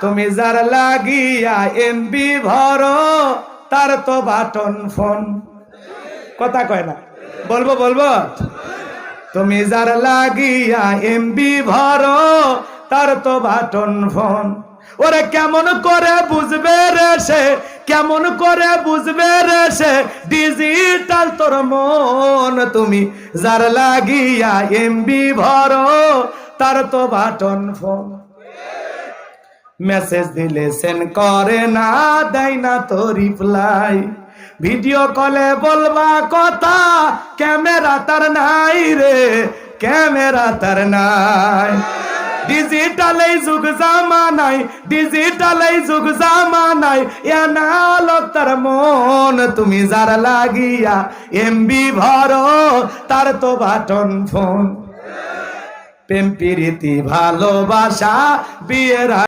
তুমি যার লাগিয়া এমবি ভরো তার তো বাটন ফোন। কথা কয় না, বলবো বলবো। তুমি যার লাগিয়া এমবি ভরো তার তো বাটন ফোন। ওরে কেমন করে বুঝবে রে সে, কেমন করে বুঝবে রে সে ডিজিটাল তোর মন। তুমি যার লাগিয়া এমবি ভরো তার তো বাটন ফোন। মেসেজ দিলে সেন্ড করে না, দেয় না তো রিপ্লাই। ভিডিও কলে বলবা কথা, ক্যামেরা তার নাই রে, ক্যামেরা তার নাই। ডিজিটাল এই যুগ জামানাই, ডিজিটাল এই যুগ জামানাই, এনালক তার মন। তুমি যার লাগিয়া এমবি ভরো তার তো বাটন ফোন। প্রেম প্রীতি ভালোবাসা বিয়ের